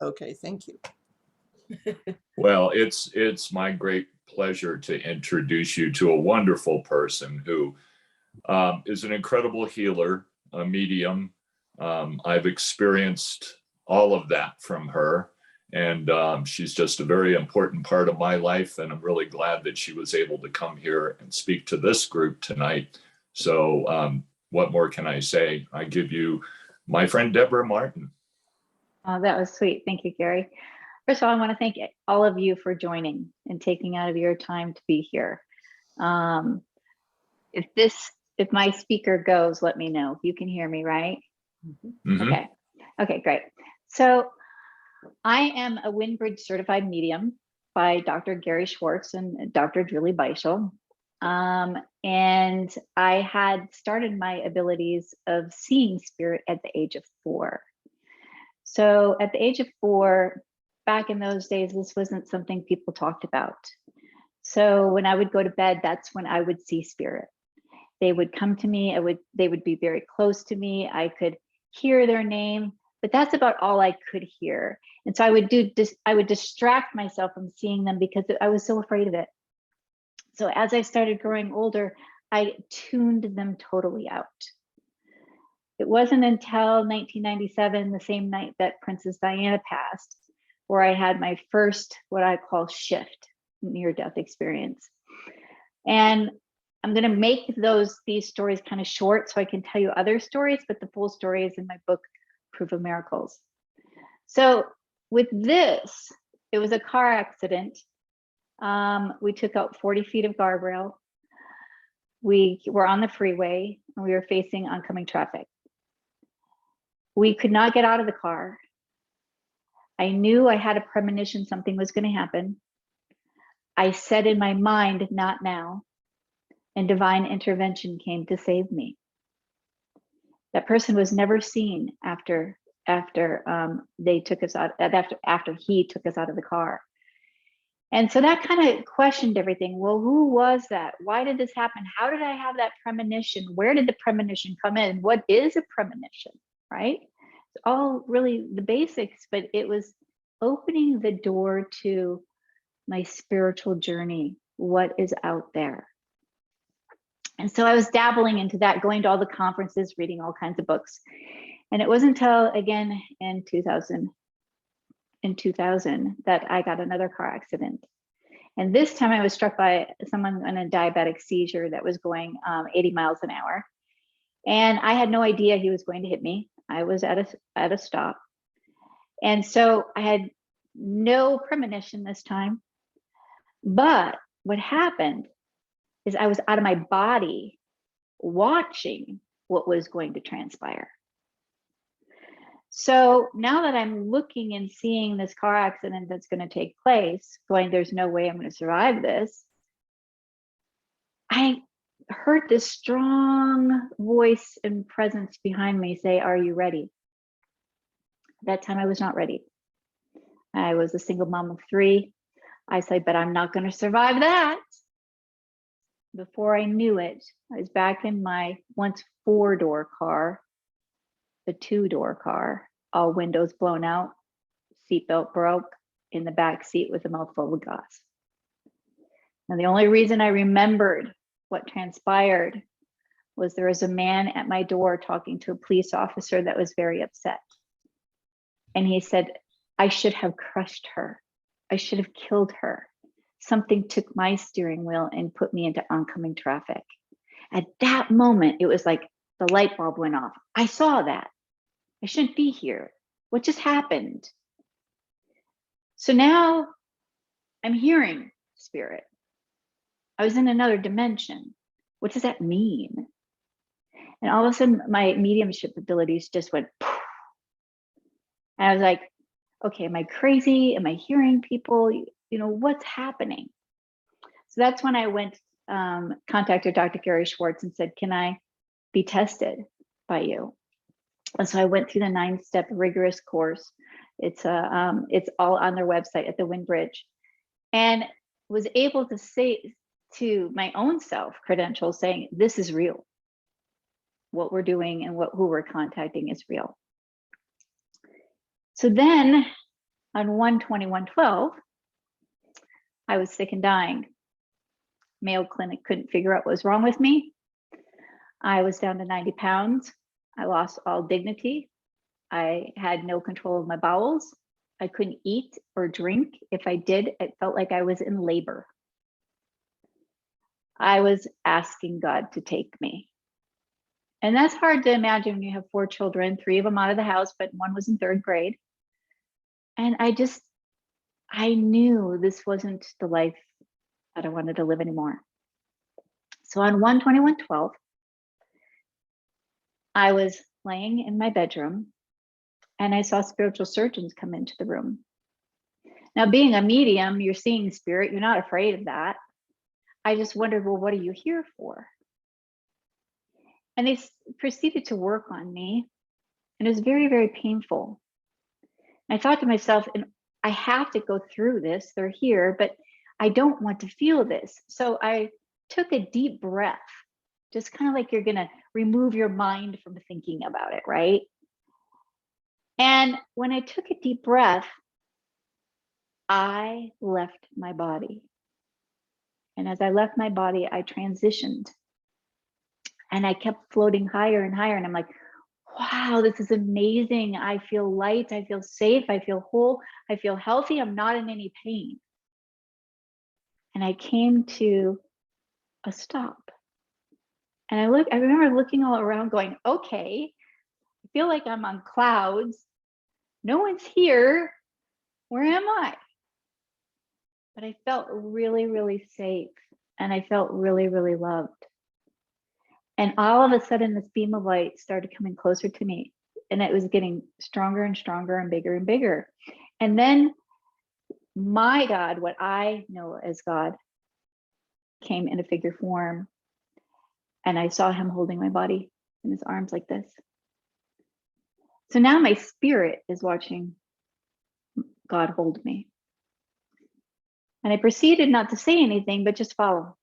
Okay, thank you. Well, it's my great pleasure to introduce you to a wonderful person who is an incredible healer, a medium. I've experienced all of that from her, and she's just a very important part of my life, and I'm really glad that she was able to come here and speak to this group tonight. So what more can I say? I give you my friend Debra Martin. Oh, that was sweet. Thank you, Gary. First of all, I want to thank all of you for joining and taking out of your time to be here. If my speaker goes, let me know. You can hear me, right? Mm-hmm. Okay, great. So I am a Windbridge certified medium by Dr. Gary Schwartz and Dr. Julie Beischel. And I had started my abilities of seeing spirit at the age of 4. So at the age of 4, back in those days, this wasn't something people talked about. So when I would go to bed, that's when I would see spirit. They would come to me, they would be very close to me. I could hear their name, but that's about all I could hear. And so I would distract myself from seeing them because I was so afraid of it. So as I started growing older, I tuned them totally out. It wasn't until 1997, the same night that Princess Diana passed, where I had my first, what I call shift, near-death experience. And I'm going to make these stories kind of short so I can tell you other stories, but the full story is in my book, Proof of Miracles. So with this, it was a car accident. We took out 40 feet of guardrail. We were on the freeway and we were facing oncoming traffic. We could not get out of the car. I knew I had a premonition something was going to happen. I said in my mind, not now. And divine intervention came to save me. That person was never seen after they took us out, after he took us out of the car. And so that kind of questioned everything. Well, who was that? Why did this happen? How did I have that premonition? Where did the premonition come in? What is a premonition, right? It's all really the basics, but it was opening the door to my spiritual journey. What is out there? And so I was dabbling into that, going to all the conferences, reading all kinds of books. And it wasn't until, again, in 2000 that I got another car accident. And this time I was struck by someone in a diabetic seizure that was going 80 miles an hour. And I had no idea he was going to hit me. I was at a stop. And so I had no premonition this time. But what happened is I was out of my body watching what was going to transpire. So now that I'm looking and seeing this car accident that's going to take place, going, there's no way I'm going to survive this, I heard this strong voice and presence behind me say, are you ready? That time I was not ready. I was a single mom of 3. I said, but I'm not going to survive that. Before I knew it, I was back in my once 4-door car, the 2-door car, all windows blown out, seatbelt broke, in the back seat with a mouthful of gas. And the only reason I remembered what transpired was there was a man at my door talking to a police officer that was very upset. And he said, I should have crushed her. I should have killed her. Something took my steering wheel and put me into oncoming traffic. At that moment, it was like the light bulb went off. I saw that. I shouldn't be here. What just happened? So now I'm hearing spirit. I was in another dimension. What does that mean? And all of a sudden, my mediumship abilities just went poof. And I was like, okay, am I crazy? Am I hearing people? You know, what's happening? So that's when I went, contacted Dr. Gary Schwartz and said, can I be tested by you? And so I went through the 9-step rigorous course. It's all on their website at the Windbridge, and was able to say to my own self credentials saying, this is real. What we're doing and who we're contacting is real. So then On 1/21/12, I was sick and dying. Mayo Clinic couldn't figure out what was wrong with me. I was down to 90 pounds. I lost all dignity. I had no control of my bowels. I couldn't eat or drink. If I did, it felt like I was in labor. I was asking God to take me. And that's hard to imagine when you have 4 children, 3 of them out of the house, but 1 was in 3rd grade. And I knew this wasn't the life that I wanted to live anymore. So on 1/21/12, I was laying in my bedroom and I saw spiritual surgeons come into the room. Now, being a medium, you're seeing spirit, you're not afraid of that. I just wondered, well, what are you here for? And they proceeded to work on me, and it was very, very painful. I thought to myself, and I have to go through this, they're here, but I don't want to feel this. So I took a deep breath, just kind of like you're going to remove your mind from thinking about it, right? And when I took a deep breath, I left my body. And as I left my body, I transitioned. And I kept floating higher and higher. And I'm like, wow, this is amazing. I feel light. I feel safe. I feel whole. I feel healthy. I'm not in any pain. And I came to a stop. And I remember looking all around going, okay, I feel like I'm on clouds. No one's here. Where am I? But I felt really, really safe. And I felt really, really loved. And all of a sudden, this beam of light started coming closer to me. And it was getting stronger and stronger and bigger and bigger. And then my God, what I know as God, came in a figure form. And I saw him holding my body in his arms like this. So now my spirit is watching God hold me. And I proceeded not to say anything, but just follow.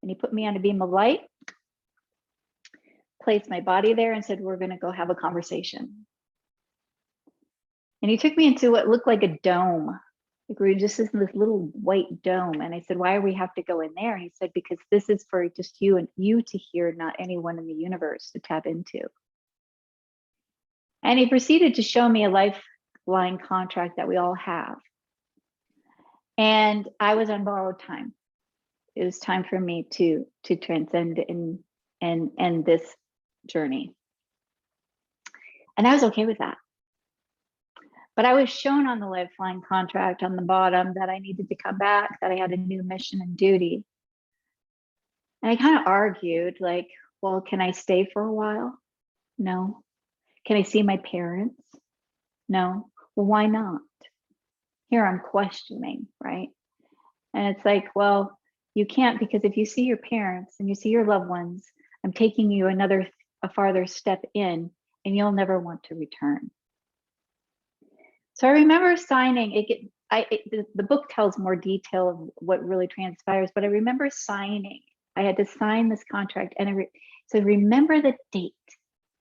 And he put me on a beam of light, placed my body there, and said, we're going to go have a conversation. And he took me into what looked like a dome. Like we were just in this little white dome. And I said, why do we have to go in there? And he said, because this is for just you and you to hear, not anyone in the universe to tap into. And he proceeded to show me a lifeline contract that we all have. And I was on borrowed time. It was time for me to transcend and end this journey. And I was okay with that. But I was shown on the lifeline contract on the bottom that I needed to come back, that I had a new mission and duty. And I kind of argued like, well, can I stay for a while? No. Can I see my parents? No. Well, why not? Here I'm questioning, right? And it's like, well, you can't, because if you see your parents and you see your loved ones, I'm taking you a farther step in, and you'll never want to return. So I remember signing it. The book tells more detail of what really transpires, but I remember signing. I had to sign this contract, and so remember the date,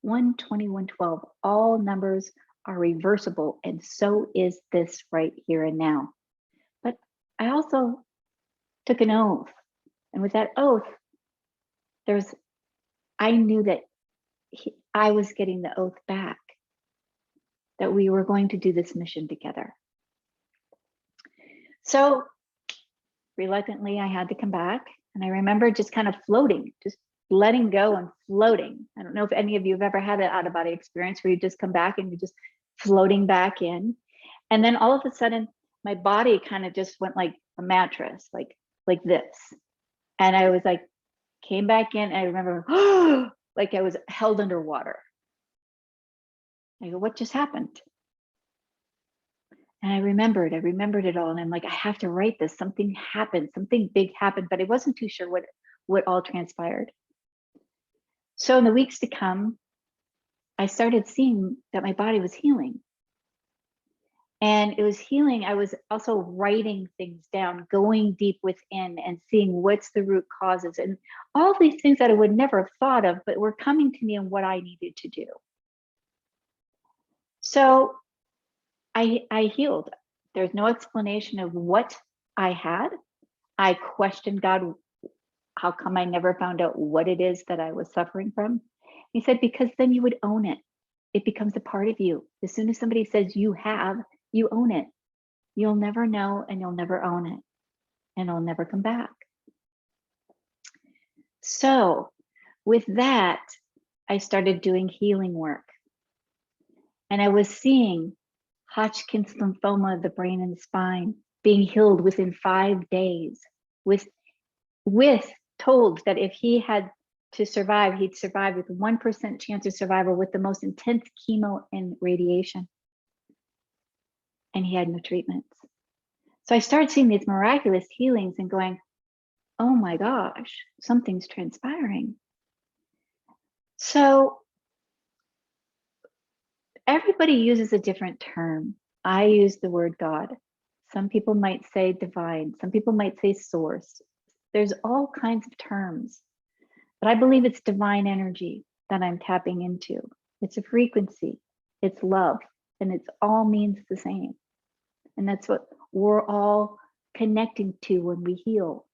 1/21/12. All numbers are reversible, and so is this right here and now. But I also took an oath, and with that oath, I knew that I was getting the oath back, that we were going to do this mission together. So reluctantly, I had to come back, and I remember just kind of floating, just letting go and floating. I don't know if any of you have ever had an out-of-body experience where you just come back and you're just floating back in. And then all of a sudden, my body kind of just went like a mattress, like this. And I was like, came back in, and I remember, like I was held underwater. I go, what just happened? And I remembered it all. And I'm like, I have to write this. Something happened, something big happened, but I wasn't too sure what all transpired. So in the weeks to come, I started seeing that my body was healing. And it was healing. I was also writing things down, going deep within and seeing what's the root causes and all these things that I would never have thought of, but were coming to me and what I needed to do. So I healed. There's no explanation of what I had. I questioned God, how come I never found out what it is that I was suffering from? He said, because then you would own it. It becomes a part of you. As soon as somebody says you have, you own it. You'll never know and you'll never own it. And it'll never come back. So with that, I started doing healing work. And I was seeing Hodgkin's lymphoma of the brain and the spine being healed within 5 days, with told that if he had to survive, he'd survive with 1% chance of survival with the most intense chemo and radiation. And he had no treatments. So I started seeing these miraculous healings and going, oh my gosh, something's transpiring. So everybody uses a different term. I use the word God. Some people might say divine. Some people might say source. There's all kinds of terms, but I believe it's divine energy that I'm tapping into. It's a frequency, it's love, and it all means the same. And that's what we're all connecting to when we heal.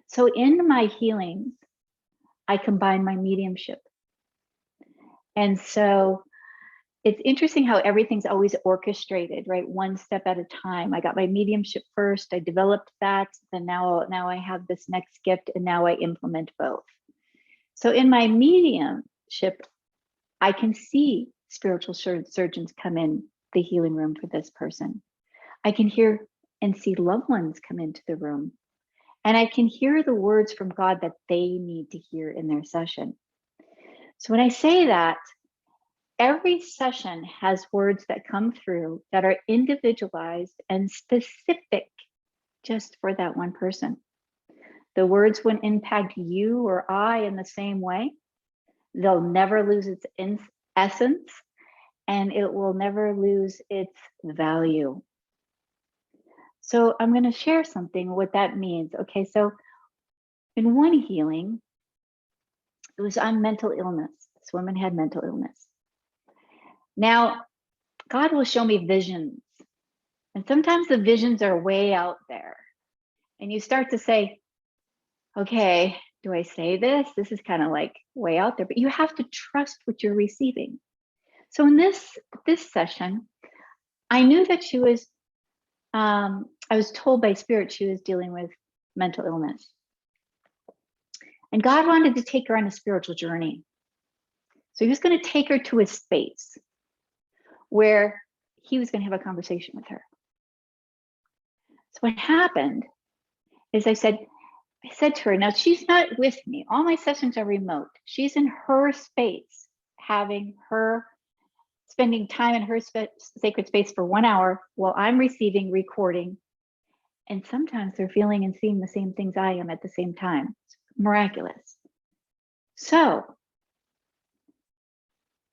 So in my healings, I combine my mediumship. And so it's interesting how everything's always orchestrated, right? One step at a time. I got my mediumship first, I developed that, then now I have this next gift, and now I implement both. So in my mediumship, I can see spiritual surgeons come in the healing room for this person. I can hear and see loved ones come into the room. And I can hear the words from God that they need to hear in their session. So when I say that, every session has words that come through that are individualized and specific just for that one person. The words won't impact you or I in the same way. They'll never lose its essence, and it will never lose its value. So I'm going to share something, what that means. Okay, so in one healing, it was on mental illness. This woman had mental illness. Now, God will show me visions, and sometimes the visions are way out there. And you start to say, okay, do I say this? This is kind of like way out there, but you have to trust what you're receiving. So in this session, I knew that she was, I was told by spirit she was dealing with mental illness. And God wanted to take her on a spiritual journey. So he was going to take her to a space where he was going to have a conversation with her. So what happened is I said to her, now she's not with me. All my sessions are remote. She's in her space, spending time in her sacred space for 1 hour while I'm receiving, recording. And sometimes they're feeling and seeing the same things I am at the same time. It's miraculous. So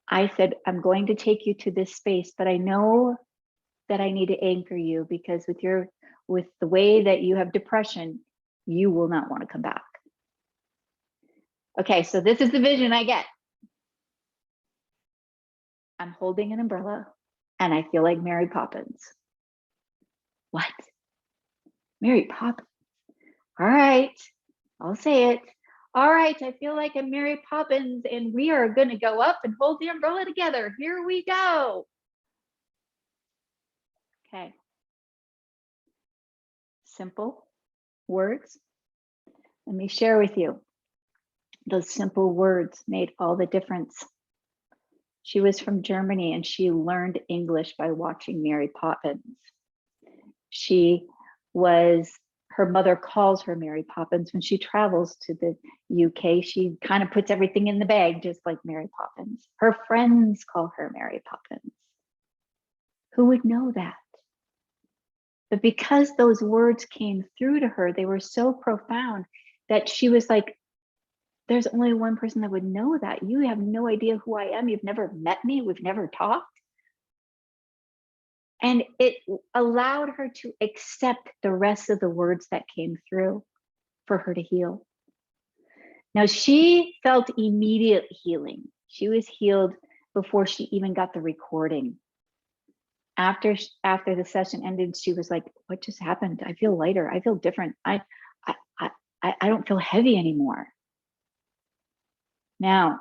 I said, I'm going to take you to this space, but I know that I need to anchor you because with the way that you have depression, you will not want to come back. Okay, so this is the vision I get. I'm holding an umbrella and I feel like Mary Poppins. What? Mary Poppins? All right, I'll say it. All right, I feel like I'm Mary Poppins and we are going to go up and hold the umbrella together. Here we go. Okay. Simple words. Let me share with you. Those simple words made all the difference. She was from Germany and she learned English by watching Mary Poppins. Her mother calls her Mary Poppins. When she travels to the UK, she kind of puts everything in the bag, just like Mary Poppins. Her friends call her Mary Poppins. Who would know that? But because those words came through to her, they were so profound that she was like, there's only one person that would know that. You have no idea who I am. You've never met me. We've never talked. And it allowed her to accept the rest of the words that came through for her to heal. Now, she felt immediate healing. She was healed before she even got the recording. after the session ended, she was like, what just happened? I feel lighter. I feel different. I don't feel heavy anymore. Now,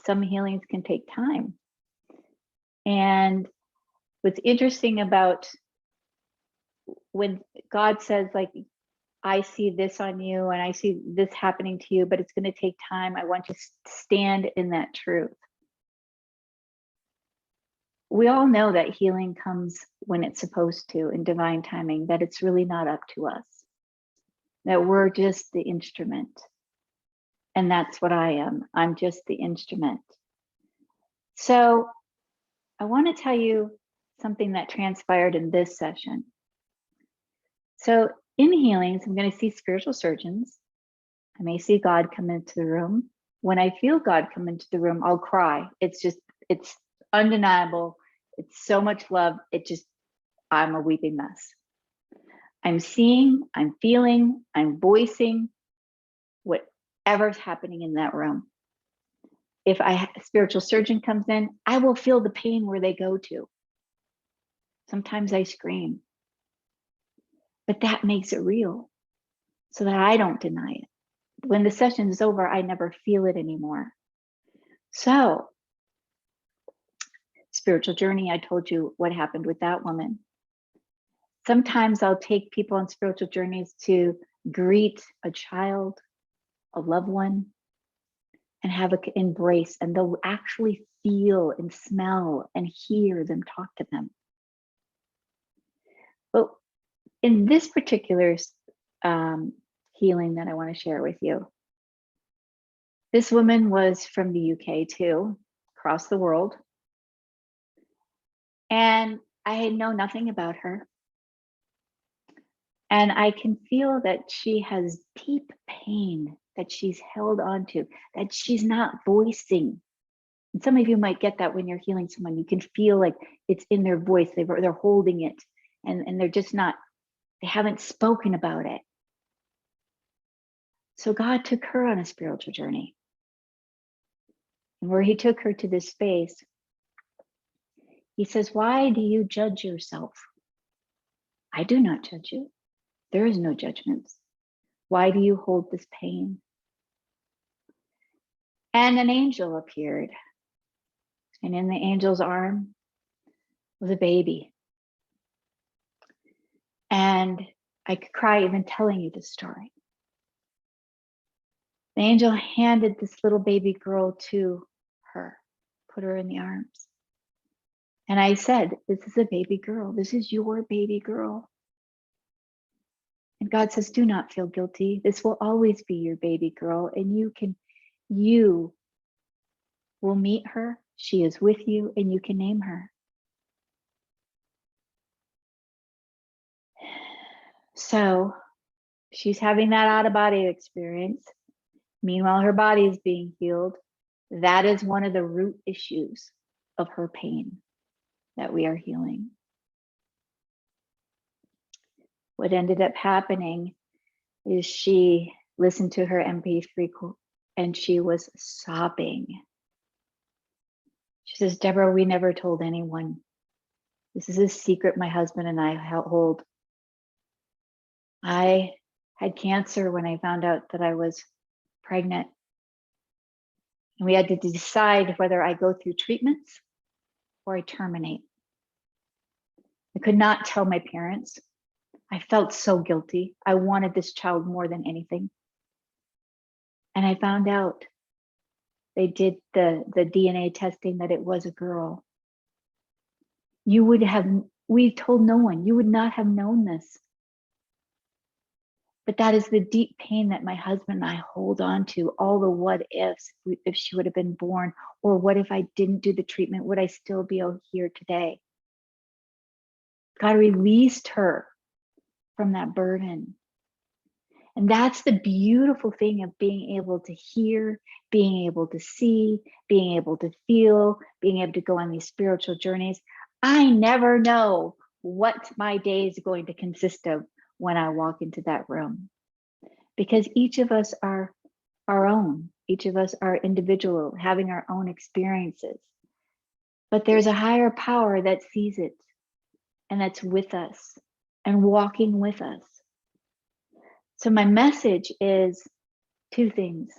some healings can take time. And what's interesting about when God says, like, I see this on you and I see this happening to you, but it's going to take time. I want you to stand in that truth. We all know that healing comes when it's supposed to, in divine timing, that it's really not up to us, that we're just the instrument. And that's what I am. I'm just the instrument. So I want to tell you something that transpired in this session. So in healings, I'm going to see spiritual surgeons. I may see God come into the room. When I feel God come into the room, I'll cry. It's undeniable. It's so much love. I'm a weeping mess. I'm seeing, I'm feeling, I'm voicing whatever's happening in that room. If a spiritual surgeon comes in, I will feel the pain where they go to. Sometimes I scream, but that makes it real so that I don't deny it. When the session is over, I never feel it anymore. So, spiritual journey, I told you what happened with that woman. Sometimes I'll take people on spiritual journeys to greet a child, a loved one, and have an embrace, and they'll actually feel and smell and hear them talk to them. But in this particular healing that I want to share with you, this woman was from the UK too, across the world. And I had known nothing about her. And I can feel that she has deep pain that she's held on to, that she's not voicing. And some of you might get that when you're healing someone. You can feel like it's in their voice. They're holding it and they're just not, they haven't spoken about it. So God took her on a spiritual journey. And where he took her to this space, he says, why do you judge yourself? I do not judge you. There is no judgments. Why do you hold this pain? And an angel appeared. And in the angel's arm was a baby. And I could cry even telling you the story. The angel handed this little baby girl to her, put her in the arms. And I said, this is a baby girl. This is your baby girl. And God says, do not feel guilty. This will always be your baby girl. And you will meet her. She is with you and you can name her. So she's having that out-of-body experience. Meanwhile, her body is being healed. That is one of the root issues of her pain that we are healing. What ended up happening is she listened to her MP3 and she was sobbing. She says, Deborah, we never told anyone. This is a secret my husband and I hold. I had cancer when I found out that I was pregnant. And we had to decide whether I go through treatments or I terminate. I could not tell my parents. I felt so guilty. I wanted this child more than anything. And I found out they did the DNA testing that it was a girl. We told no one, you would not have known this. But that is the deep pain that my husband and I hold on to, all the what ifs, if she would have been born, or what if I didn't do the treatment, would I still be here today? God released her from that burden. And that's the beautiful thing of being able to hear, being able to see, being able to feel, being able to go on these spiritual journeys. I never know what my day is going to consist of when I walk into that room, because each of us are our own. Each of us are individual, having our own experiences. But there's a higher power that sees it and that's with us and walking with us. So my message is two things.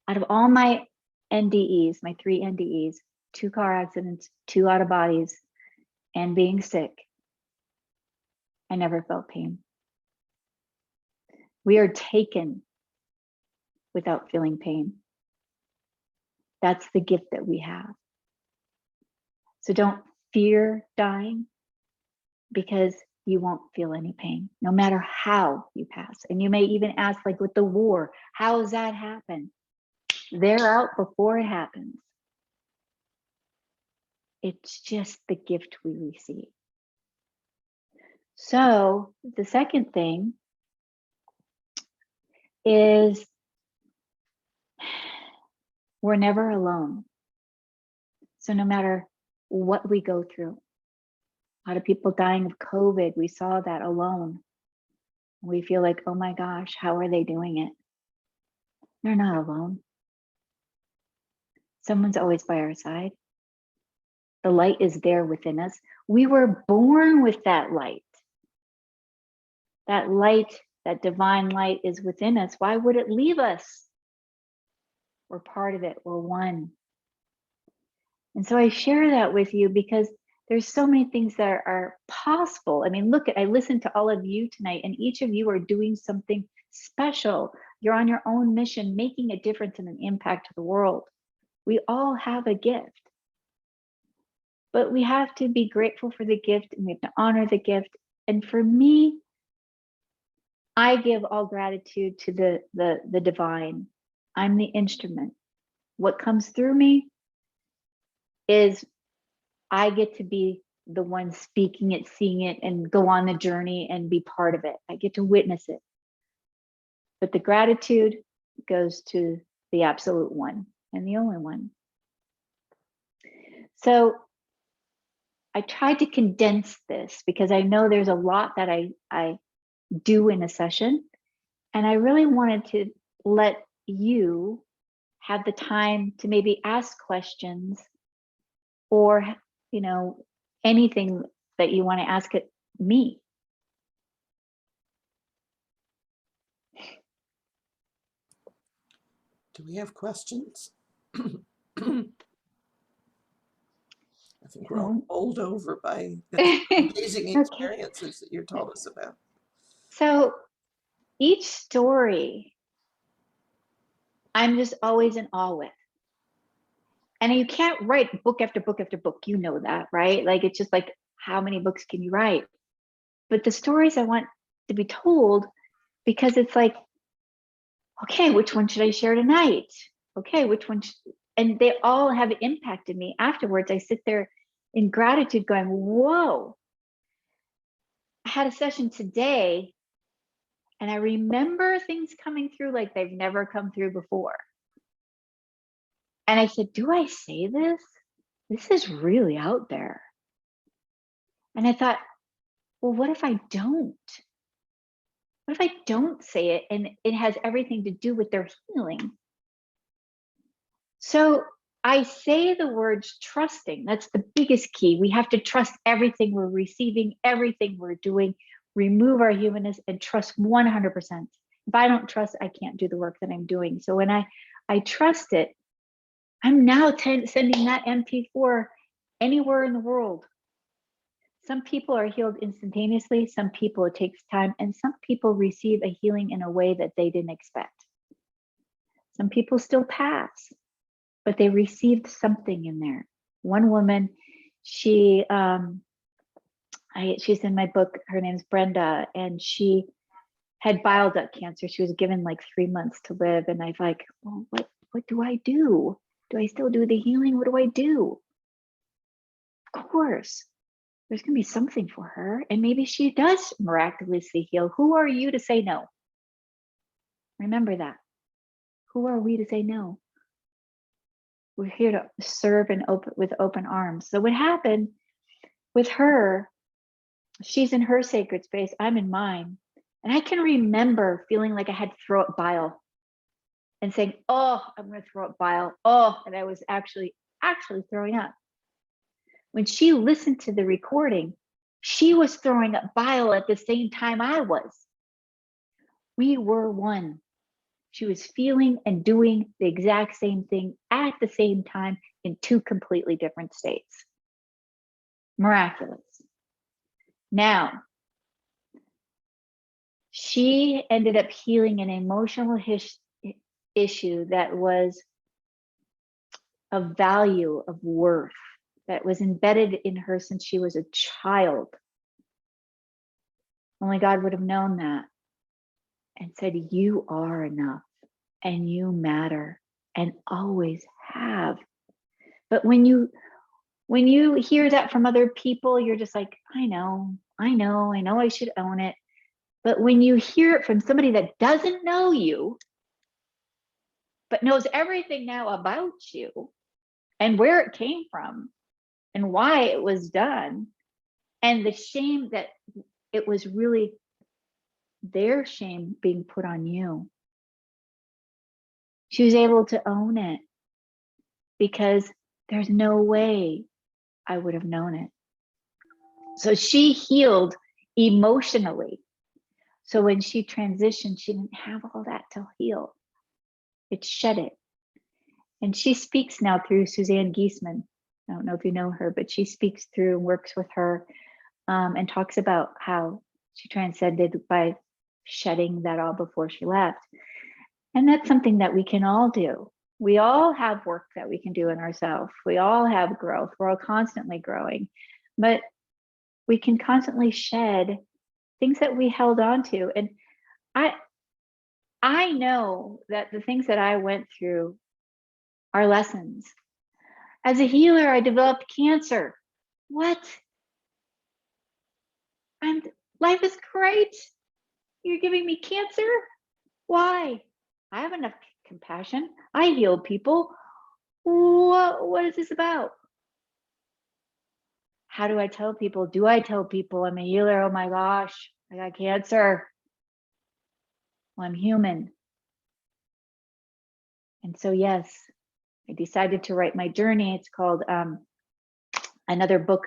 Out of all my NDEs, my 3 NDEs, 2 car accidents, 2 out of bodies, and being sick, I never felt pain. We are taken without feeling pain. That's the gift that we have. So don't fear dying, because you won't feel any pain, no matter how you pass. And you may even ask, like with the war, how does that happen? They're out before it happens. It's just the gift we receive. So the second thing is we're never alone. So no matter what we go through, a lot of people dying of COVID, we saw that alone. We feel like, oh my gosh, how are they doing it? They're not alone. Someone's always by our side. The light is there within us. We were born with that light. That light, that divine light is within us. Why would it leave us? We're part of it. We're one. And so I share that with you because there's so many things that are possible. I mean, look, I listened to all of you tonight, and each of you are doing something special. You're on your own mission, making a difference and an impact to the world. We all have a gift. But we have to be grateful for the gift, and we have to honor the gift. And for me, I give all gratitude to the divine. I'm the instrument. What comes through me is I get to be the one speaking it, seeing it, and go on the journey and be part of it. I get to witness it. But the gratitude goes to the absolute one and the only one. So I tried to condense this because I know there's a lot that I do in a session. And I really wanted to let you have the time to maybe ask questions or, you know, anything that you want to ask me. Do we have questions? I think we're all bowled over by the amazing experiences that you told us about. So each story, I'm just always in awe with. And you can't write book after book after book, you know that, right? Like, it's just like, how many books can you write? But the stories I want to be told, because it's like, okay, which one should I share tonight? Okay, which one? And they all have impacted me. Afterwards, I sit there in gratitude going, whoa. I had a session today and I remember things coming through like they've never come through before. And I said, do I say this? This is really out there. And I thought, well, what if I don't? What if I don't say it and it has everything to do with their healing? So I say the words trusting. That's the biggest key. We have to trust everything we're receiving, everything we're doing, remove our humanness and trust 100%. If I don't trust, I can't do the work that I'm doing. So when I trust it, I'm now sending that MP4 anywhere in the world. Some people are healed instantaneously. Some people it takes time, and some people receive a healing in a way that they didn't expect. Some people still pass, but they received something in there. One woman, she's in my book. Her name's Brenda, and she had bile duct cancer. She was given like 3 months to live, and I've like, well, what do I do? Do I still do the healing? What do I do? Of course, there's gonna be something for her, and maybe she does miraculously heal. Who are you to say no? Remember that. Who are we to say no? We're here to serve and with open arms. So what happened with her, she's in her sacred space, I'm in mine. And I can remember feeling like I had to throw up bile and saying, oh, I'm gonna throw up bile. Oh, and I was actually actually throwing up. When she listened to the recording, she was throwing up bile at the same time I was. We were one. She was feeling and doing the exact same thing at the same time in two completely different states. Miraculous. Now, she ended up healing an emotional issue that was of value, of worth, that was embedded in her since she was a child. Only God would have known that and said, you are enough and you matter and always have. But when you hear that from other people, you're just like, I know I should own it. But when you hear it from somebody that doesn't know you, but knows everything now about you and where it came from and why it was done, and the shame that it was really their shame being put on you, she was able to own it because there's no way I would have known it. So she healed emotionally. So when she transitioned, she didn't have all that to heal. It shed it. And she speaks now through Suzanne Giesemann. I don't know if you know her, but she speaks through and works with her and talks about how she transcended by shedding that all before she left. And that's something that we can all do. We all have work that we can do in ourselves. We all have growth. We're all constantly growing, but we can constantly shed things that we held on to. And I know that the things that I went through are lessons. As a healer, I developed cancer. What? And life is great. You're giving me cancer? Why? I have enough compassion. I heal people. What is this about? How do I tell people? Do I tell people I'm a healer? Oh my gosh, I got cancer. Well, I'm human. And so, yes, I decided to write my journey. It's called Another Book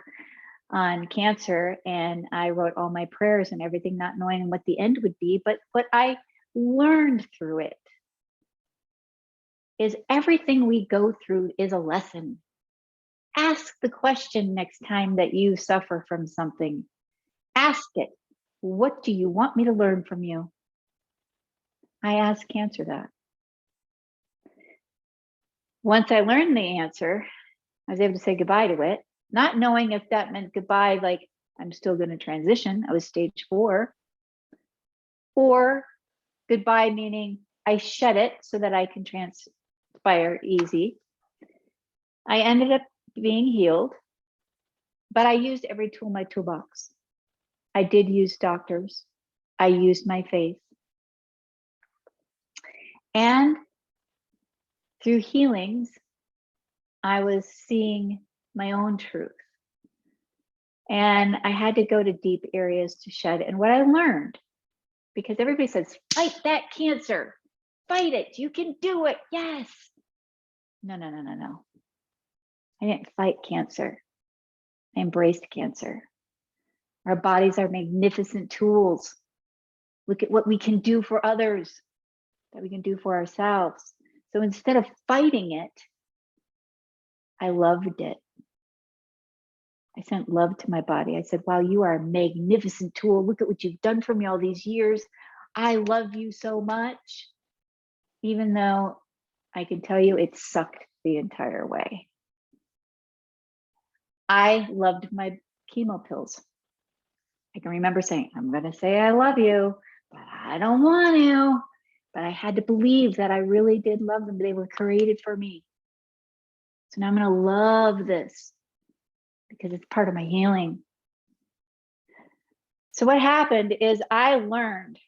on Cancer. And I wrote all my prayers and everything, not knowing what the end would be. But what I learned through it is everything we go through is a lesson. Ask the question next time that you suffer from something. Ask it, what do you want me to learn from you? I asked cancer that. Once I learned the answer, I was able to say goodbye to it, not knowing if that meant goodbye, like I'm still going to transition. I was stage 4. Or goodbye meaning I shed it so that I can transpire easy. I ended up being healed, but I used every tool in my toolbox. I did use doctors. I used my faith. And through healings, I was seeing my own truth. And I had to go to deep areas to shed. And what I learned, because everybody says, fight that cancer, fight it, you can do it, yes. No. I didn't fight cancer. I embraced cancer. Our bodies are magnificent tools. Look at what we can do for others, that we can do for ourselves. So instead of fighting it, I loved it. I sent love to my body. I said, wow, you are a magnificent tool. Look at what you've done for me all these years. I love you so much. Even though I can tell you it sucked the entire way. I loved my chemo pills. I can remember saying, I'm going to say I love you, but I don't want to. But I had to believe that I really did love them. They were created for me. So now I'm going to love this because it's part of my healing. So what happened is I learned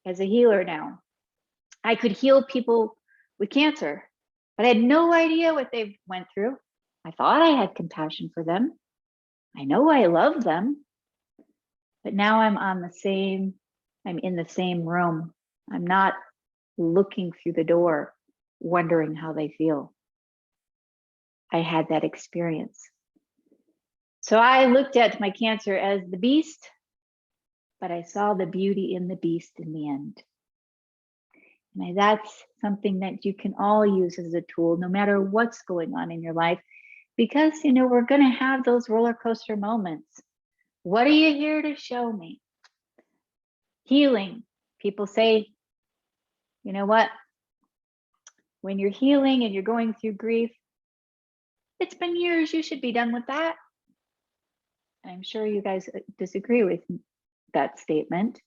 as a healer now, I could heal people with cancer, but I had no idea what they went through. I thought I had compassion for them. I know I love them, but now I'm in the same room. I'm not looking through the door, wondering how they feel. I had that experience. So I looked at my cancer as the beast, but I saw the beauty in the beast in the end. And that's something that you can all use as a tool, no matter what's going on in your life, because, you know, we're going to have those roller coaster moments. What are you here to show me? Healing. People say, you know what? When you're healing and you're going through grief, it's been years, you should be done with that. I'm sure you guys disagree with that statement.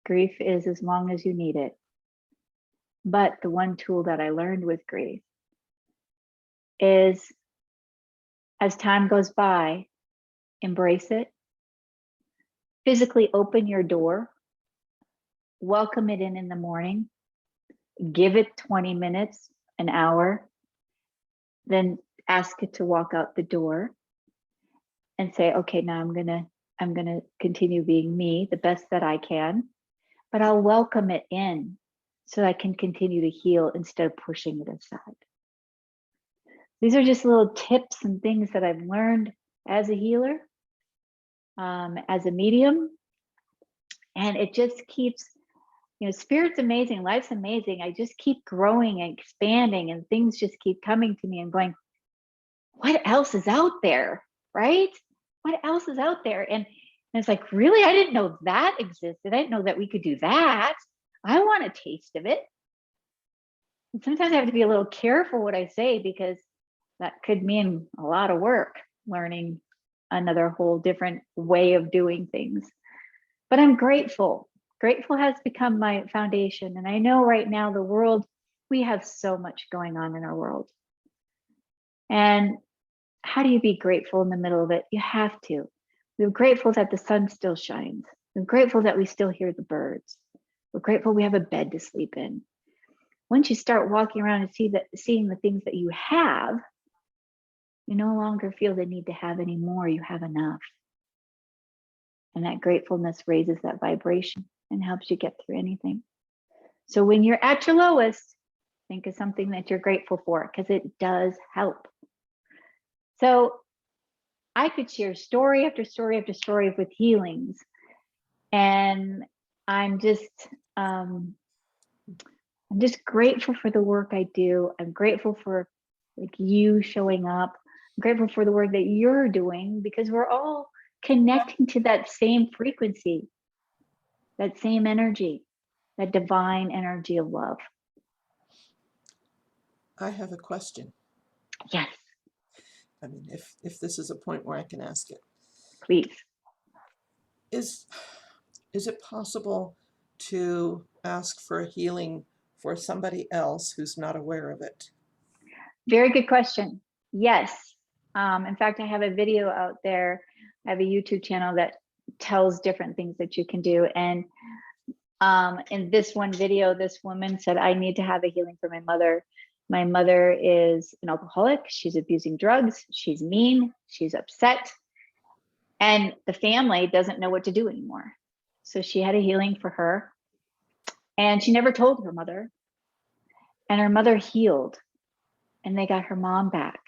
Grief is as long as you need it. But the one tool that I learned with grief is, as time goes by, embrace it, physically open your door, welcome it in the morning, give it 20 minutes, an hour, then ask it to walk out the door and say, okay, now I'm gonna continue being me the best that I can, but I'll welcome it in so I can continue to heal instead of pushing it aside. These are just little tips and things that I've learned as a healer, as a medium, and it just keeps, you know, spirit's amazing, life's amazing. I just keep growing and expanding, and things just keep coming to me and going, what else is out there, right? What else is out there? And it's like, really? I didn't know that existed. I didn't know that we could do that. I want a taste of it. And sometimes I have to be a little careful what I say, because that could mean a lot of work, learning another whole different way of doing things. But I'm grateful. Grateful has become my foundation. And I know right now the world, we have so much going on in our world. And how do you be grateful in the middle of it? You have to. We're grateful that the sun still shines. We're grateful that we still hear the birds. We're grateful we have a bed to sleep in. Once you start walking around and seeing the things that you have, you no longer feel the need to have any more. You have enough. And that gratefulness raises that vibration and helps you get through anything. So when you're at your lowest, think of something that you're grateful for, because it does help. So I could share story after story after story with healings. And I'm just grateful for the work I do. I'm grateful for like you showing up. I'm grateful for the work that you're doing, because we're all connecting to that same frequency, that same energy, that divine energy of love. I have a question. Yes. I mean, if this is a point where I can ask it. Please. Is it possible to ask for a healing for somebody else who's not aware of it? Very good question. Yes. In fact, I have a video out there. I have a YouTube channel that tells different things that you can do. And in this one video, this woman said, I need to have a healing for my mother. My mother is an alcoholic. She's abusing drugs. She's mean. She's upset. And the family doesn't know what to do anymore. So she had a healing for her. And she never told her mother. And her mother healed. And they got her mom back.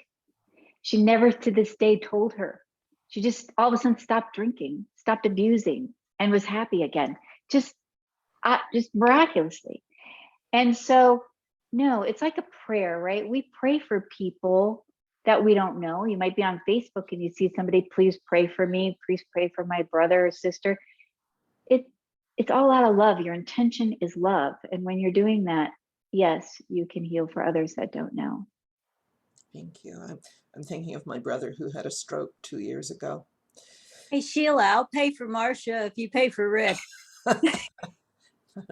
She never to this day told her. She just all of a sudden stopped drinking, stopped abusing, and was happy again. Just miraculously. And so, no, it's like a prayer, right? We pray for people that we don't know. You might be on Facebook and you see somebody, please pray for me, please pray for my brother or sister. It's all out of love. Your intention is love. And when you're doing that, yes, you can heal for others that don't know. Thank you. I'm thinking of my brother who had a stroke 2 years ago. Hey, Sheila, I'll pay for Marcia if you pay for Rick.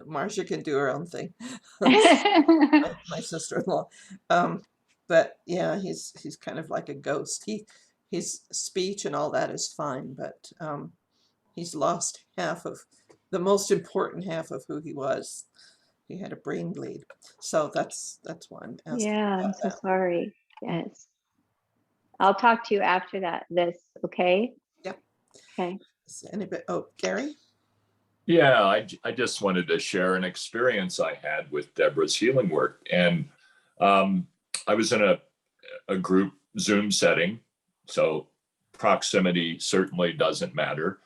Marcia can do her own thing. my sister-in-law. But yeah, he's kind of like a ghost. His speech and all that is fine, but he's lost half of the most important half of who he was. He had a brain bleed. So that's why I'm asking. Yeah, I'm so sorry. Yes. I'll talk to you after this, okay? Yep. Okay. Oh, Gary? Yeah, I just wanted to share an experience I had with Debra's healing work. And I was in a group Zoom setting, so proximity certainly doesn't matter.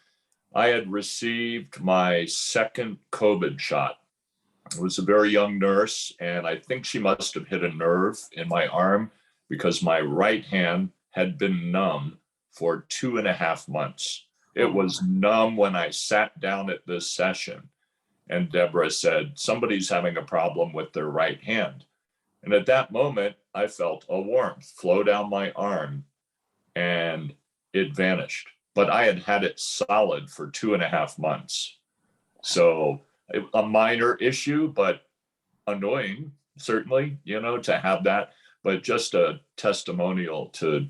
I had received my second COVID shot. I was a very young nurse, and I think she must have hit a nerve in my arm because my right hand had been numb for 2.5 months. It was numb when I sat down at this session, and Debra said, somebody's having a problem with their right hand. And at that moment, I felt a warmth flow down my arm, and it vanished. But I had had it solid for 2.5 months. So a minor issue, but annoying, certainly, to have that, but just a testimonial to,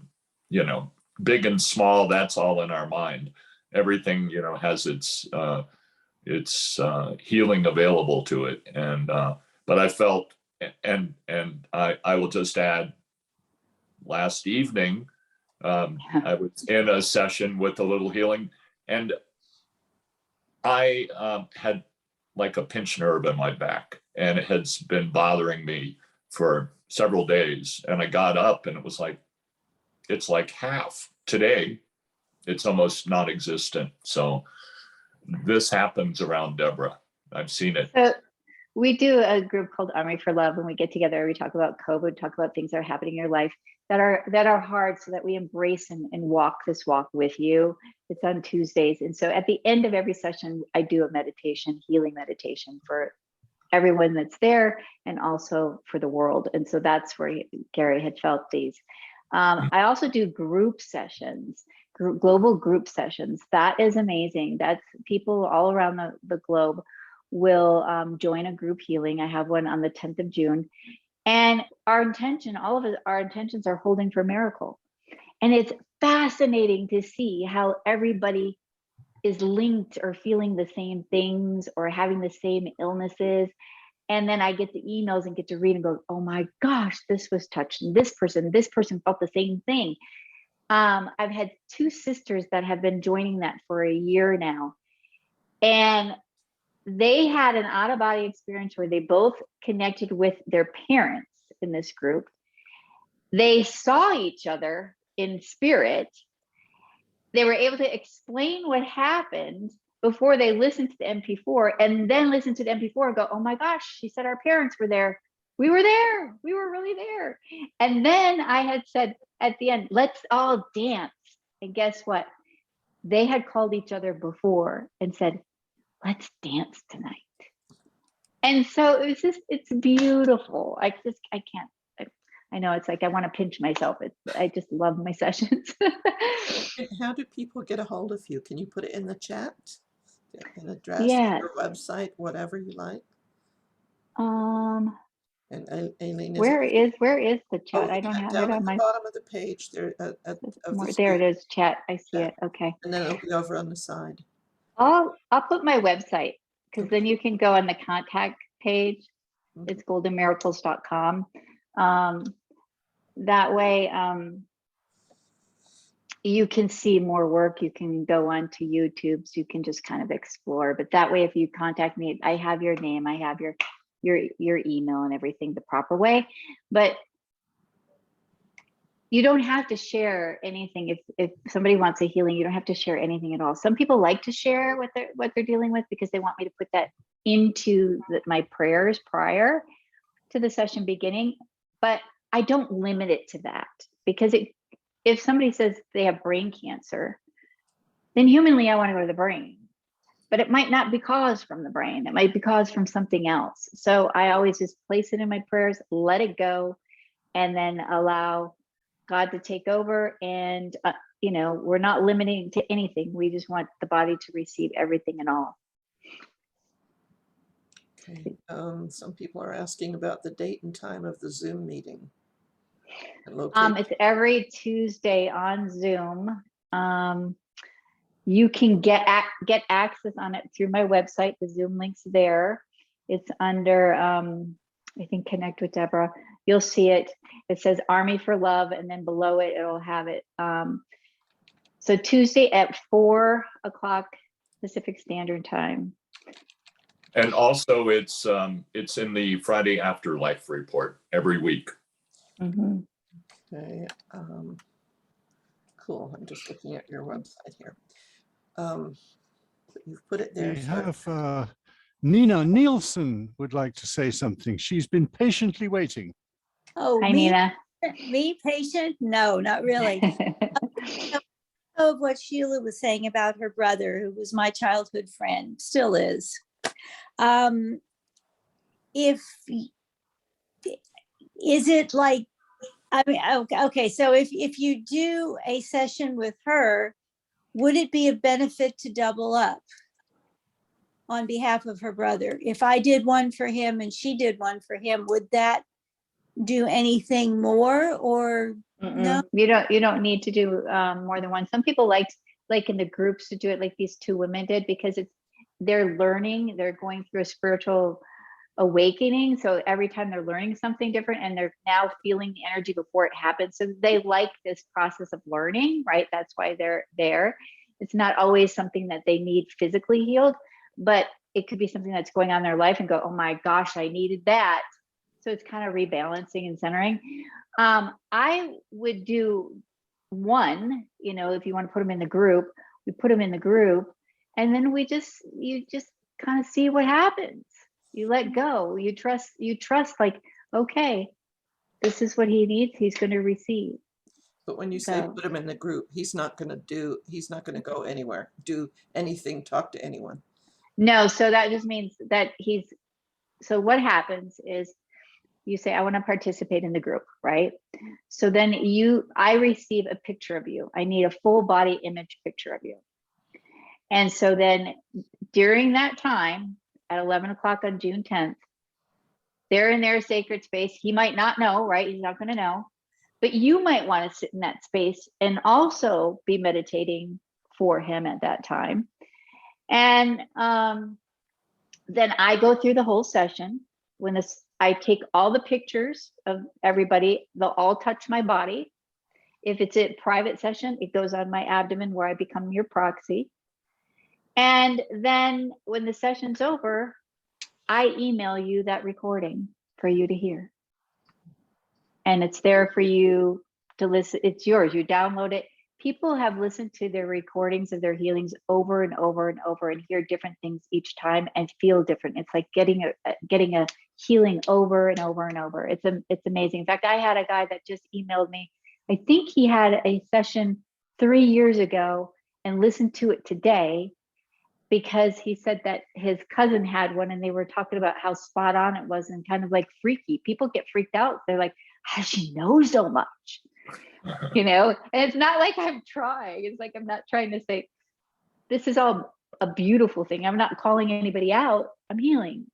big and small, that's all in our mind. Everything, has its healing available to it. And, but I felt, and I will just add, last evening, I was in a session with a little healing, and I had like a pinched nerve in my back, and it has been bothering me for several days. And I got up, and it was like, it's like half. Today, it's almost non-existent. So this happens around Debra. I've seen it. So we do a group called Army for Love, and we get together, we talk about COVID, talk about things that are happening in your life that are hard, so that we embrace and walk this walk with you. It's on Tuesdays. And so at the end of every session, I do a meditation, healing meditation for everyone that's there and also for the world. And so that's where Gary had felt these. I also do group sessions, global group sessions. That is amazing. That's people all around the globe will join a group healing. I have one on the 10th of June. And our intention, all of our intentions are holding for miracle. And it's fascinating to see how everybody is linked or feeling the same things or having the same illnesses. And then I get the emails and get to read and go, oh my gosh, this was touching this person felt the same thing. I've had 2 sisters that have been joining that for a year now. And they had an out-of-body experience where they both connected with their parents in this group. They saw each other in spirit. They were able to explain what happened before they listened to the MP4, and then listen to the MP4 and go, oh my gosh, she said our parents were there. We were there. We were really there. And then I had said at the end, let's all dance. And guess what? They had called each other before and said, let's dance tonight. And so it's beautiful. I can't, I know it's like, I want to pinch myself. I just love my sessions. How do people get a hold of you? Can you put it in the chat? An address, Yes. your website, whatever you like. And Aileen, where is the chat? Oh, I don't yeah, have down it at on the my. bottom of the page there. There it is, chat. I see chat. it. Okay. And then it'll be over on the side. I'll put my website, because then you can go on the contact page. Okay. It's goldenmiracles.com. That way, you can see more work. You can go on to YouTube, so you can just kind of explore. But that way, if you contact me, I have your name, I have your email and everything the proper way. But you don't have to share anything. If somebody wants a healing, you don't have to share anything at all. Some people like to share what they're dealing with because they want me to put that into my prayers prior to the session beginning. But I don't limit it to that, because if somebody says they have brain cancer, then humanly I want to go to the brain, but it might not be caused from the brain. It might be caused from something else. So I always just place it in my prayers, let it go, and then allow God to take over. And, we're not limiting to anything. We just want the body to receive everything and all. Okay. Some people are asking about the date and time of the Zoom meeting. It's every Tuesday on Zoom. You can get access on it through my website. The Zoom link's there. It's under, I think, Connect with Debra. You'll see it. It says Army for Love, and then below it, it'll have it. So Tuesday at 4 o'clock Pacific Standard Time. And also it's in the Friday Afterlife report every week. Mm-hmm. Okay. Cool. I'm just looking at your website here. You've put it there. We Sorry. have Nina Nielsen would like to say something. She's been patiently waiting. Oh, Hi, me, Nina. me patient? No, not really. Of what Sheila was saying about her brother, who was my childhood friend, still is. If is it like, I mean, okay, so if you do a session with her, would it be a benefit to double up on behalf of her brother? If I did one for him and she did one for him, would that do anything more, or no? You don't need to do more than one. Some people like in the groups to do it like these two women did, because they're learning, they're going through a spiritual awakening. So every time they're learning something different, and they're now feeling the energy before it happens. So they like this process of learning, right? That's why they're there. It's not always something that they need physically healed, but it could be something that's going on in their life and go, oh my gosh, I needed that. So it's kind of rebalancing and centering. I would do one, if you want to put them in the group, we put them in the group, and then you just kind of see what happens. You let go, you trust like, okay, this is what he needs, he's going to receive. But when you say So put him in the group, he's not going to go anywhere, do anything, talk to anyone. no, so that just means that so what happens is you say, I want to participate in the group, right? So then I receive a picture of you. I need a full body image picture of you. And so then during that time at 11 o'clock on June 10th, they're in their sacred space. He might not know, right? He's not going to know, but you might want to sit in that space and also be meditating for him at that time. And then I go through the whole session. I take all the pictures of everybody. They'll all touch my body. If it's a private session, it goes on my abdomen where I become your proxy. And then when the session's over, I email you that recording for you to hear. And it's there for you to listen. It's yours. You download it. People have listened to their recordings of their healings over and over and over, and hear different things each time and feel different. It's like getting a healing over and over and over. It's amazing. In fact, I had a guy that just emailed me. I think he had a session 3 years ago and listened to it today, because he said that his cousin had one, and they were talking about how spot on it was, and kind of like freaky. People get freaked out. They're like, how does she know so much? And it's not like I'm trying. It's like, I'm not trying to say, this is all a beautiful thing. I'm not calling anybody out. I'm healing.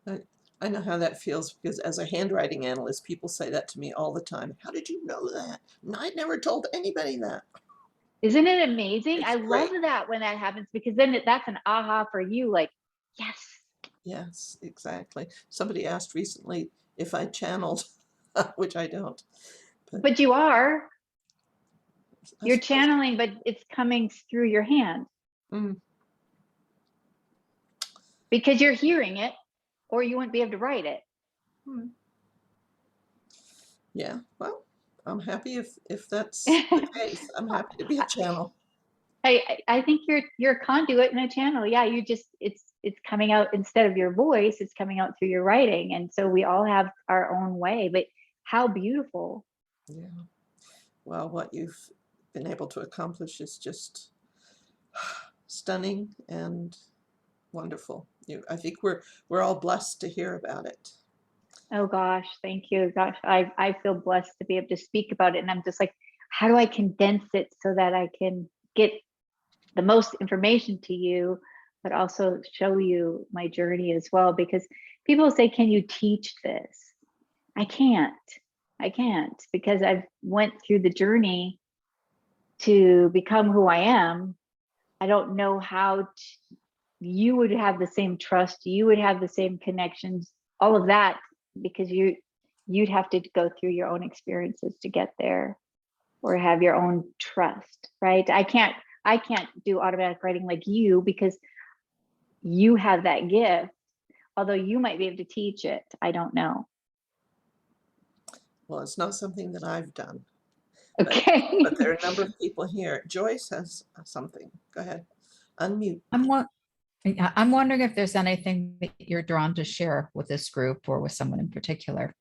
I know how that feels, because as a handwriting analyst, people say that to me all the time. How did you know that? And I never told anybody that. Isn't it amazing? It's I great. love that when that happens, because then that's an aha for you. Like, yes. Yes, exactly. Somebody asked recently if I channeled, which I don't. But you are. I You're suppose- channeling, but it's coming through your hand. Mm, Because you're hearing it, or you wouldn't be able to write it. mm. Yeah, well, I'm happy if that's the case. I'm happy to be a channel. I think you're a conduit and a channel. Yeah, it's coming out instead of your voice, it's coming out through your writing. And so we all have our own way, but how beautiful. Yeah. Well, what you've been able to accomplish is just stunning and wonderful. I think we're all blessed to hear about it. Oh gosh, thank you. Gosh, I feel blessed to be able to speak about it. And I'm just like, how do I condense it so that I can get the most information to you, but also show you my journey as well? Because people say, can you teach this? I can't, because I've went through the journey to become who I am. I don't know how you would have the same trust, you would have the same connections, all of that, because you'd have to go through your own experiences to get there, or have your own trust, right? I can't do automatic writing like you, because you have that gift, although you might be able to teach it. I don't know. Well, it's not something that I've done, Okay. but there are a number of people here. Joyce has something. Go ahead. Unmute. Yeah, I'm wondering if there's anything that you're drawn to share with this group or with someone in particular.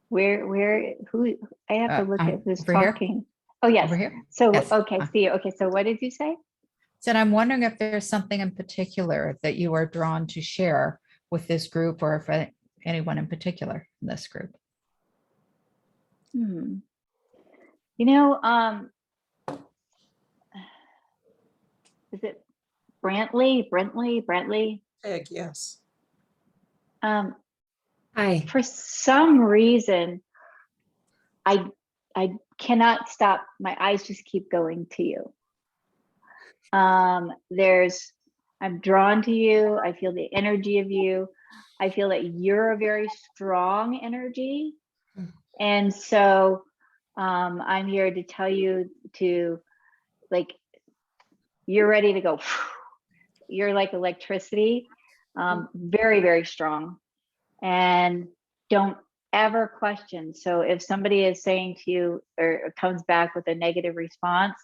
Who, I have to look I'm at who's over here. talking. Oh, yes. Over here. So, Yes. okay, see, okay, so what did you say? Said I'm wondering if there's something in particular that you are drawn to share with this group or if anyone in particular in this group. Hmm. You know, is it Brentley? Peg, yes. Hi. For some reason, I cannot stop. My eyes just keep going to you. I'm drawn to you. I feel the energy of you. I feel that you're a very strong energy. And so I'm here to tell you to, like, you're ready to go. You're like electricity, very, very strong. And don't ever question. So if somebody is saying to you or comes back with a negative response,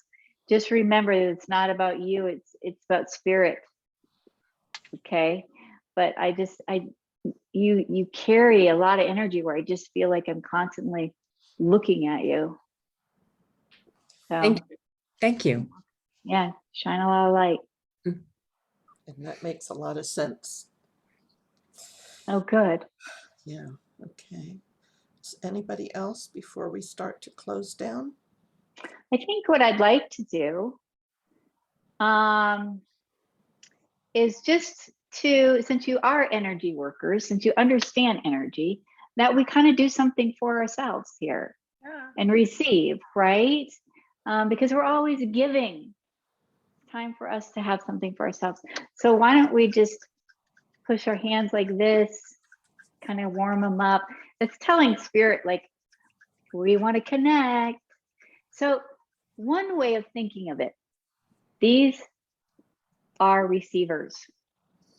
just remember that it's not about you, it's about spirit. Okay. But you carry a lot of energy where I just feel like I'm constantly looking at you. So Thank you. yeah, shine a lot of light. And that makes a lot of sense. Oh, good. Yeah. Okay. Is anybody else before we start to close down? I think what I'd like to do is just to, since you are energy workers, since you understand energy, that we kind of do something for ourselves here and receive, right? Because we're always giving. Time for us to have something for ourselves. So why don't we just push our hands like this, kind of warm them up. It's telling spirit, like, we want to connect. So one way of thinking of it, these are receivers.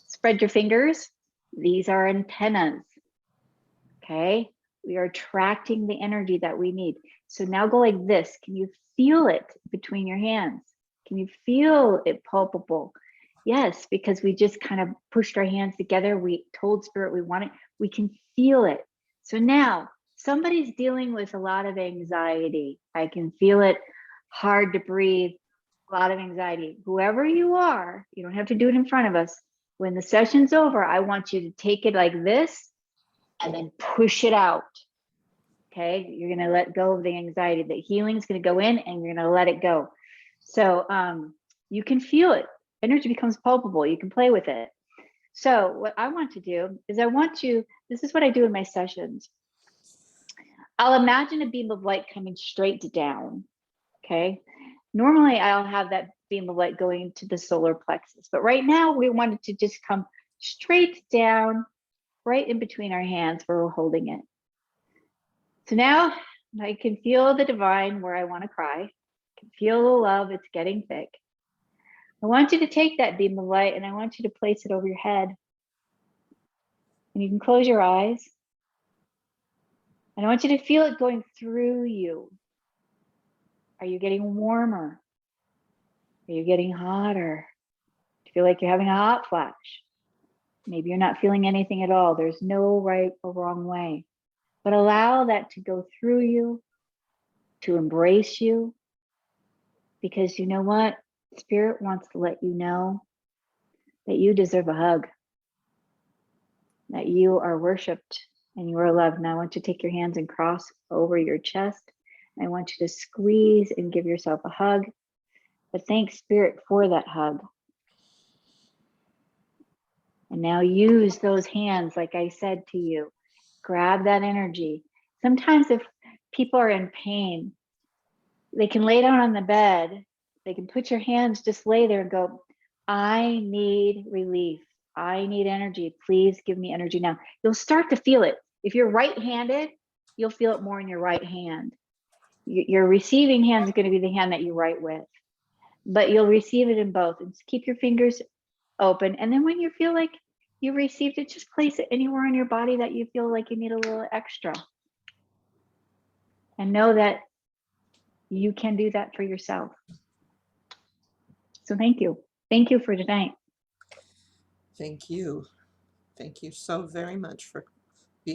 Spread your fingers. These are antennas. Okay. We are attracting the energy that we need. So now go like this. Can you feel it between your hands? Can you feel it palpable? Yes, because we just kind of pushed our hands together. We told spirit we want it. We can feel it. So now somebody's dealing with a lot of anxiety. I can feel it, hard to breathe, a lot of anxiety. Whoever you are, you don't have to do it in front of us. When the session's over, I want you to take it like this and then push it out. Okay, you're going to let go of the anxiety. The healing is going to go in and you're going to let it go. So you can feel it. Energy becomes palpable. You can play with it. So what I want to do is this is what I do in my sessions. I'll imagine a beam of light coming straight down. Okay. Normally I'll have that beam of light going to the solar plexus, but right now we want it to just come straight down, right in between our hands where we're holding it. So now I can feel the divine where I want to cry. I can feel the love, it's getting thick. I want you to take that beam of light and I want you to place it over your head. And you can close your eyes. And I want you to feel it going through you. Are you getting warmer? Are you getting hotter? Do you feel like you're having a hot flash? Maybe you're not feeling anything at all. There's no right or wrong way. But allow that to go through you, to embrace you. Because you know what? Spirit wants to let you know that you deserve a hug, that you are worshipped and you are loved. Now I want you to take your hands and cross over your chest. I want you to squeeze and give yourself a hug, but thank Spirit for that hug. And now use those hands, like I said to you, grab that energy. Sometimes if people are in pain, they can lay down on the bed, they can put your hands, just lay there and go, I need relief. I need energy. Please give me energy now. You'll start to feel it. If you're right-handed, you'll feel it more in your right hand. Your receiving hand is going to be the hand that you write with, but you'll receive it in both. And keep your fingers open. And then when you feel like you received it, just place it anywhere on your body that you feel like you need a little extra. and know that you can do that for yourself. So thank you. Thank you for tonight. Thank you. Thank you so very much for